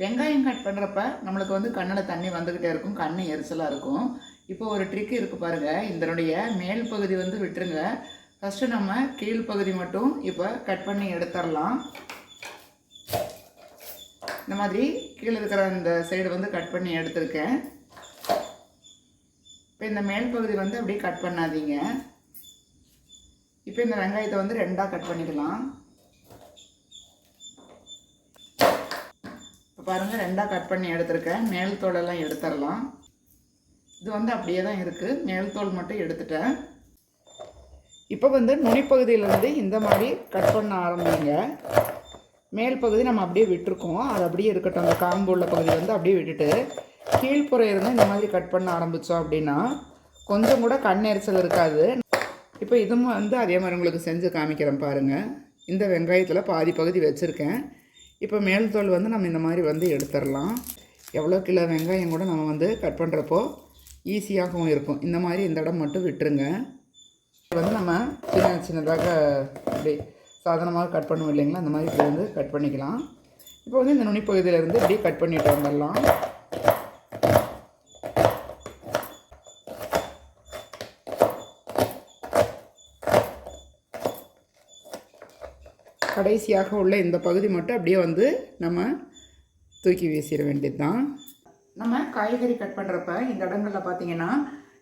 வெங்காயம் கட் பண்ணுறப்ப நம்மளுக்கு வந்து கண்ணில் தண்ணி வந்துக்கிட்டே இருக்கும், கண் எரிச்சலாக இருக்கும். இப்போ ஒரு ட்ரிக் இருக்குது பாருங்கள். இதனுடைய மேல் பகுதி வந்து விட்டுருங்க. ஃபஸ்ட்டு நம்ம கீழ்ப்பகுதி மட்டும் இப்போ கட் பண்ணி எடுத்துடலாம். இந்த மாதிரி கீழே இருக்கிற அந்த சைடு வந்து கட் பண்ணி எடுத்துருக்கேன். இப்போ இந்த மேல் பகுதி வந்து அப்படியே கட் பண்ணாதீங்க. இப்போ இந்த வெங்காயத்தை வந்து ரெண்டாக கட் பண்ணிக்கலாம். இப்போ பாருங்கள், ரெண்டாக கட் பண்ணி எடுத்துருக்கேன். மேல் தோலெல்லாம் எடுத்துடலாம். இது வந்து அப்படியே தான் இருக்குது, மேல் தோல் மட்டும் எடுத்துட்டேன். இப்போ வந்து நுனிப்பகுதியிலேருந்து இந்த மாதிரி கட் பண்ண ஆரம்பிங்க. மேல் பகுதி நம்ம அப்படியே விட்டுருக்கோம், அது அப்படியே இருக்கட்டும். அந்த காம்பு உள்ள பகுதி வந்து அப்படியே விட்டுட்டு கீழ்ப்புறம் இருந்து இந்த மாதிரி கட் பண்ண ஆரம்பித்தோம் அப்படின்னா கொஞ்சம் கூட கண் எரிச்சல் இருக்காது. இப்போ இதுவும் வந்து அதே மாதிரி உங்களுக்கு செஞ்சு காமிக்கிறேன் பாருங்கள். இந்த வெங்காயத்தில் பாதி பகுதி வச்சுருக்கேன். இப்போ மேல் தோல் வந்து நம்ம இந்த மாதிரி வந்து எடுத்துடலாம். எவ்வளோ கிலோ வெங்காயம் கூட நம்ம வந்து கட் பண்ணுறப்போ ஈஸியாகவும் இருக்கும். இந்த மாதிரி இந்த இடம் மட்டும் விட்டுருங்க. வந்து நம்ம சின்ன சின்னதாக இப்படி சாதாரணமாக கட் பண்ணுவோம் இல்லைங்களா, அந்த மாதிரி இப்படி வந்து கட் பண்ணிக்கலாம். இப்போ வந்து இந்த நுனிப்பகுதியிலேருந்து இப்படி கட் பண்ணிட்டு வந்துடலாம். கடைசியாக உள்ள இந்த பகுதி மட்டும் அப்படியே வந்து நம்ம தூக்கி வீசிட வேண்டியது தான். நம்ம காய்கறி கட் பண்ணுறப்ப இந்த இடங்களில் பார்த்திங்கன்னா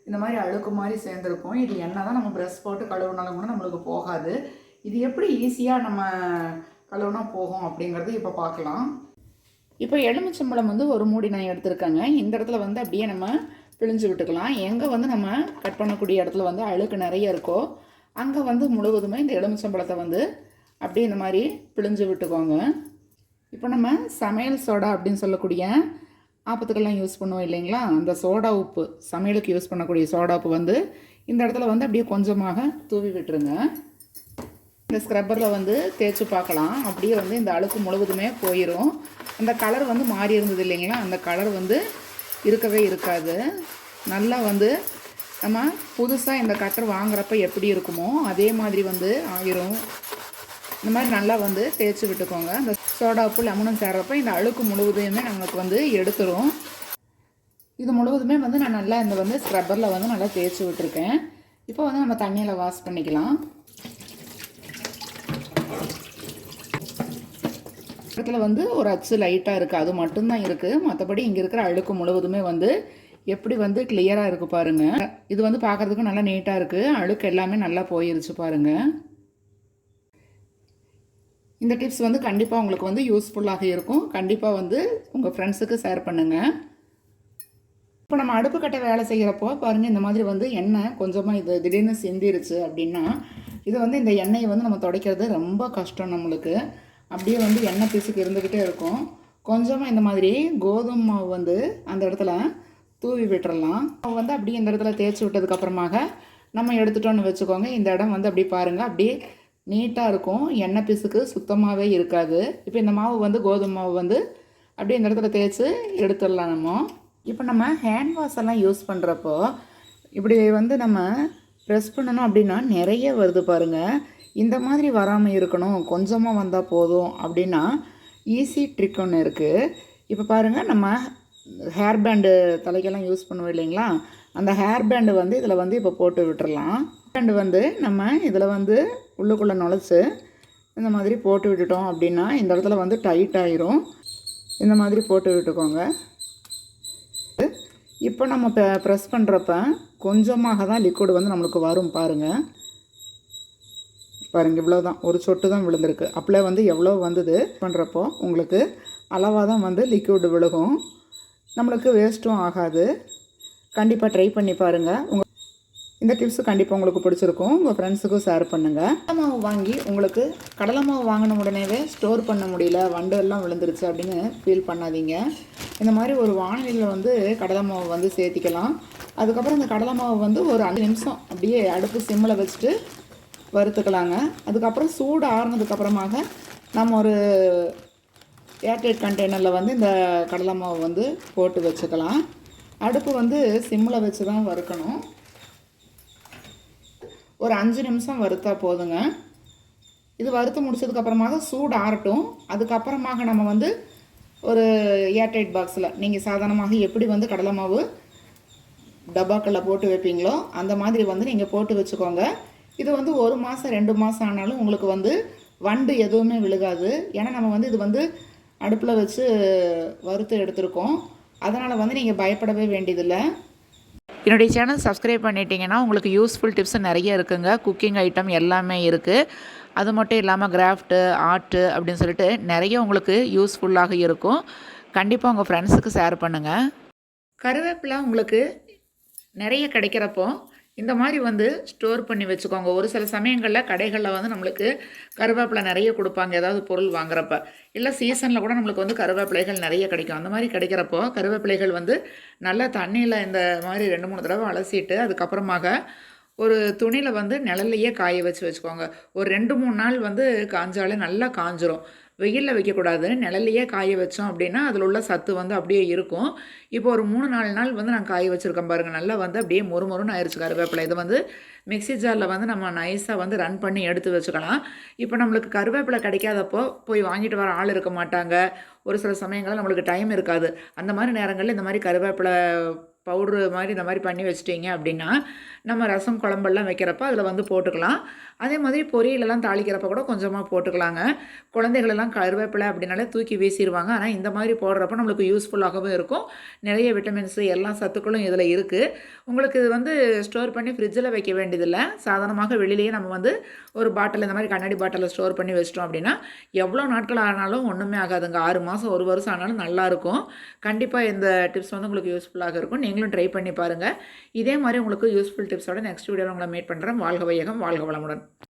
இந்த மாதிரி அழுக்கு மாதிரி சேர்ந்துருக்கும். இது என்ன தான் நம்ம ப்ரஷ் போட்டு கழுவுனாலும் கூட நம்மளுக்கு போகாது. இது எப்படி ஈஸியாக நம்ம கழுவுனா போகும் அப்படிங்கிறது இப்போ பார்க்கலாம். இப்போ எலுமிச்சம்பழம் வந்து ஒரு மூடி நான் எடுத்துருக்கேங்க. இந்த இடத்துல வந்து அப்படியே நம்ம பிழிஞ்சு விட்டுக்கலாம். எங்கே வந்து நம்ம கட் பண்ணக்கூடிய இடத்துல வந்து அழுக்கு நிறைய இருக்கோ அங்கே வந்து முழுவதுமே இந்த எலுமிச்சம்பழத்தை வந்து அப்படியே இந்த மாதிரி பிழிஞ்சு விட்டுக்கோங்க. இப்போ நம்ம சமையல் சோடா அப்படின்னு சொல்லக்கூடிய ஆப்பத்துக்கெல்லாம் யூஸ் பண்ணுவோம் இல்லைங்களா, அந்த சோடா உப்பு, சமையலுக்கு யூஸ் பண்ணக்கூடிய சோடா உப்பு வந்து இந்த இடத்துல வந்து அப்படியே கொஞ்சமாக தூவி விட்டுருங்க. இந்த ஸ்க்ரப்பரில் வந்து தேய்ச்சி பார்க்கலாம். அப்படியே வந்து இந்த அழுக்கு முழுவதுமே போயிடும். அந்த கலர் வந்து மாறி இருந்தது இல்லைங்களா, அந்த கலர் வந்து இருக்கவே இருக்காது. நல்லா வந்து நம்ம புதுசாக இந்த கட்டர் வாங்குறப்ப எப்படி இருக்குமோ அதே மாதிரி வந்து ஆயிரும். இந்த மாதிரி நல்லா வந்து தேய்ச்சி விட்டுக்கோங்க. அந்த சோடா உப்பு லெமனும் சேர்றப்போ இந்த அழுக்கு முழுவதுமே நம்மளுக்கு வந்து எடுத்துரும். இது முழுவதுமே வந்து நான் நல்லா இந்த வந்து ஸ்க்ரப்பரில் வந்து நல்லா தேய்ச்சி விட்டுருக்கேன். இப்போ வந்து நம்ம தண்ணியில் வாஷ் பண்ணிக்கலாம். இடத்துல வந்து ஒரு அச்சு லைட்டாக இருக்குது, அது மட்டும்தான் இருக்குது. மற்றபடி இங்கே இருக்கிற அழுக்கு முழுவதுமே வந்து எப்படி வந்து கிளியராக இருக்குது பாருங்கள். இது வந்து பார்க்குறதுக்கு நல்லா நீட்டாக இருக்குது. அழுக்கு எல்லாமே நல்லா போயிருச்சு பாருங்கள். இந்த டிப்ஸ் வந்து கண்டிப்பாக உங்களுக்கு வந்து யூஸ்ஃபுல்லாக இருக்கும். கண்டிப்பாக வந்து உங்கள் ஃப்ரெண்ட்ஸுக்கு ஷேர் பண்ணுங்கள். இப்போ நம்ம அடுப்பு கட்டை வேலை செய்கிறப்போ பாருங்கள், இந்த மாதிரி வந்து எண்ணெய் கொஞ்சமாக இது திடீர்னு சிந்திருச்சு அப்படின்னா இது வந்து இந்த எண்ணெயை வந்து நம்ம துடைக்கிறது ரொம்ப கஷ்டம் நம்மளுக்கு. அப்படியே வந்து எண்ணெய் பிசுக்கு இருந்துக்கிட்டே இருக்கும். கொஞ்சமாக இந்த மாதிரி கோதுமை மாவு வந்து அந்த இடத்துல தூவி விட்டுறலாம். மாவு வந்து அப்படியே இந்த இடத்துல தேய்ச்சி விட்டதுக்கப்புறமாக நம்ம எடுத்துட்டோன்னு வச்சுக்கோங்க. இந்த இடம் வந்து அப்படி பாருங்கள், அப்படியே நீட்டாக இருக்கும். எண்ணெய் பிசுக்கு சுத்தமாகவே இருக்காது. இப்போ இந்த மாவு வந்து கோதுமை மாவு வந்து அப்படியே இந்த இடத்துல தேய்ச்சி எடுத்துடலாம் நம்ம. இப்போ நம்ம ஹேண்ட் வாஷ் எல்லாம் யூஸ் பண்ணுறப்போ இப்படி வந்து நம்ம ப்ரெஸ் பண்ணணும் அப்படின்னா நிறைய வருது பாருங்கள். இந்த மாதிரி வராமல் இருக்கணும், கொஞ்சமாக வந்தால் போதும் அப்படின்னா ஈஸி ட்ரிக் ஒன்று இருக்குது. இப்போ பாருங்கள், நம்ம ஹேர் பேண்டு தலைக்கெல்லாம் யூஸ் பண்ணுவோம் இல்லைங்களா, அந்த ஹேர் பேண்டு வந்து இதில் வந்து இப்போ போட்டு விட்டுறலாம். பேண்டு வந்து நம்ம இதில் வந்து உள்ளுக்குள்ளே நுழைச்சி இந்த மாதிரி போட்டு விட்டுட்டோம் அப்படின்னா இந்த இடத்துல வந்து டைட் ஆயிரும். இந்த மாதிரி போட்டு விட்டுக்கோங்க. இப்போ நம்ம ப்ரெஸ் பண்ணுறப்ப கொஞ்சமாக தான் லிக்விட் வந்து நம்மளுக்கு வரும் பாருங்கள். பாருங்கள், இவ்வளோ தான், ஒரு சொட்டு தான் விழுந்திருக்கு. அப்படியே வந்து எவ்வளோ வந்தது பண்ணுறப்போ உங்களுக்கு அளவாக தான் வந்து லிக்விட் விழுகும். நம்மளுக்கு வேஸ்ட்டும் ஆகாது. கண்டிப்பாக ட்ரை பண்ணி பாருங்கள். இந்த டிப்ஸு கண்டிப்பாக உங்களுக்கு பிடிச்சிருக்கும். உங்கள் ஃப்ரெண்ட்ஸுக்கும் ஷேர் பண்ணுங்கள். கடலை மாவு வாங்கி உங்களுக்கு கடலை மாவு வாங்கின உடனேவே ஸ்டோர் பண்ண முடியல, வண்டு எல்லாம் விழுந்துருச்சு அப்படின்னு ஃபீல் பண்ணாதீங்க. இந்த மாதிரி ஒரு வானிலையில் வந்து கடலை மாவு வந்து சேர்த்திக்கலாம். அதுக்கப்புறம் இந்த கடலை மாவு வந்து ஒரு 5 நிமிஷம் அப்படியே அடுப்பு சிம்மில் வச்சுட்டு வறுத்துக்கலாங்க. அதுக்கப்புறம் சூடு ஆறுனதுக்கப்புறமாக நம்ம ஒரு ஏர்டைட் கண்டெய்னரில் வந்து இந்த கடலை மாவு வந்து போட்டு வச்சுக்கலாம். அடுப்பு வந்து சிம்மில் வச்சு தான் வறுக்கணும். ஒரு 5 நிமிஷம் வறுத்தா போதுங்க. இது வறுத்து முடிச்சதுக்கப்புறமாக சூடு ஆறட்டும். அதுக்கப்புறமாக நம்ம வந்து ஒரு ஏர்டைட் பாக்ஸில் நீங்கள் சாதாரணமாக எப்படி வந்து கடலை மாவு டப்பாக்களில் போட்டு வைப்பீங்களோ அந்த மாதிரி வந்து நீங்கள் போட்டு வச்சுக்கோங்க. இது வந்து 1 மாதம் 2 மாதம் ஆனாலும் உங்களுக்கு வந்து வண்டு எதுவுமே விழுகாது. ஏன்னா நம்ம வந்து இது வந்து அடுப்பில் வச்சு வறுத்து எடுத்துருக்கோம். அதனால் வந்து நீங்கள் பயப்படவே வேண்டியதில்லை. என்னுடைய சேனல் சப்ஸ்கிரைப் பண்ணிட்டீங்கன்னா உங்களுக்கு யூஸ்ஃபுல் டிப்ஸ் நிறைய இருக்குங்க. குக்கிங் ஐட்டம் எல்லாமே இருக்குது. அது மட்டும் இல்லாமல் கிராஃப்ட்டு, ஆர்ட்டு அப்படின்னு சொல்லிட்டு நிறைய உங்களுக்கு யூஸ்ஃபுல்லாக இருக்கும். கண்டிப்பாக உங்கள் ஃப்ரெண்ட்ஸுக்கு ஷேர் பண்ணுங்கள். கருவேப்பிலை உங்களுக்கு நிறைய கிடைக்கிறப்போ இந்த மாதிரி வந்து ஸ்டோர் பண்ணி வச்சுக்கோங்க. ஒரு சில சமயங்களில் கடைகளில் வந்து நம்மளுக்கு கருவேப்பிலை நிறைய கொடுப்பாங்க ஏதாவது பொருள் வாங்குறப்ப. இல்லை சீசனில் கூட நம்மளுக்கு வந்து கருவேப்பிலைகள் நிறைய கிடைக்கும். அந்த மாதிரி கிடைக்கிறப்போ கருவேப்பிலைகள் வந்து நல்லா தண்ணியில் இந்த மாதிரி 2-3 தடவை அலசிட்டு அதுக்கப்புறமாக ஒரு துணியில் வந்து நிழல்லையே காய வச்சுக்கோங்க. ஒரு 2-3 நாள் வந்து காஞ்சாலே நல்லா காஞ்சிரும். வெயிலில் வைக்கக்கூடாது. நிழல்லையே காய வச்சோம் அப்படின்னா அதில் உள்ள சத்து வந்து அப்படியே இருக்கும். இப்போ ஒரு 3-4 நாள் வந்து நான் காய வச்சுருக்கேன் பாருங்கள். நல்லா வந்து அப்படியே மொறுமொறுன்னு ஆயிடுச்சு கருவேப்பிலை. இதை வந்து மிக்ஸி ஜாரில் வந்து நம்ம நைஸாக வந்து ரன் பண்ணி எடுத்து வச்சுக்கலாம். இப்போ நம்மளுக்கு கருவேப்பிலை கிடைக்காதப்போ போய் வாங்கிட்டு வர ஆள் இருக்க மாட்டாங்க. ஒரு சில சமயங்களில் நம்மளுக்கு டைம் இருக்காது. அந்த மாதிரி நேரங்களில் இந்த மாதிரி கருவேப்பிலை பவுட்ரு மாதிரி இந்த மாதிரி பண்ணி வச்சிட்டிங்க அப்படின்னா நம்ம ரசம் குழம்பெல்லாம் வைக்கிறப்ப அதில் வந்து போட்டுக்கலாம். அதே மாதிரி பொரியலெல்லாம் தாளிக்கிறப்ப கூட கொஞ்சமாக போட்டுக்கலாங்க. குழந்தைகளெல்லாம் கருவேப்பிலை அப்படின்னாலே தூக்கி வீசிடுவாங்க. ஆனால் இந்த மாதிரி போடுறப்ப நம்மளுக்கு யூஸ்ஃபுல்லாகவும் இருக்கும். நிறைய விட்டமின்ஸு எல்லா சத்துக்களும் இதில் இருக்குது. உங்களுக்கு இது வந்து ஸ்டோர் பண்ணி ஃப்ரிட்ஜில் வைக்க வேண்டியதில்லை. சாதாரணமாக வெளியிலேயே நம்ம வந்து ஒரு பாட்டில் இந்த மாதிரி கண்ணாடி பாட்டிலில் ஸ்டோர் பண்ணி வச்சிட்டோம் அப்படின்னா எவ்வளோ நாட்கள் ஆனாலும் ஒன்றுமே ஆகாதுங்க. 6 மாதம் 1 வருஷம் ஆனாலும் நல்லாயிருக்கும். கண்டிப்பாக இந்த டிப்ஸ் வந்து உங்களுக்கு யூஸ்ஃபுல்லாக இருக்கும். நீங்களும் ட்ரை பண்ணி பாருங்கள். இதே மாதிரி உங்களுக்கு யூஸ்ஃபுல் டிப்ஸோட நெக்ஸ்ட் வீடியோவில் உங்களை மீட் பண்ணுறேன். வாழ்க வையகம், வாழ்க வளமுடன்.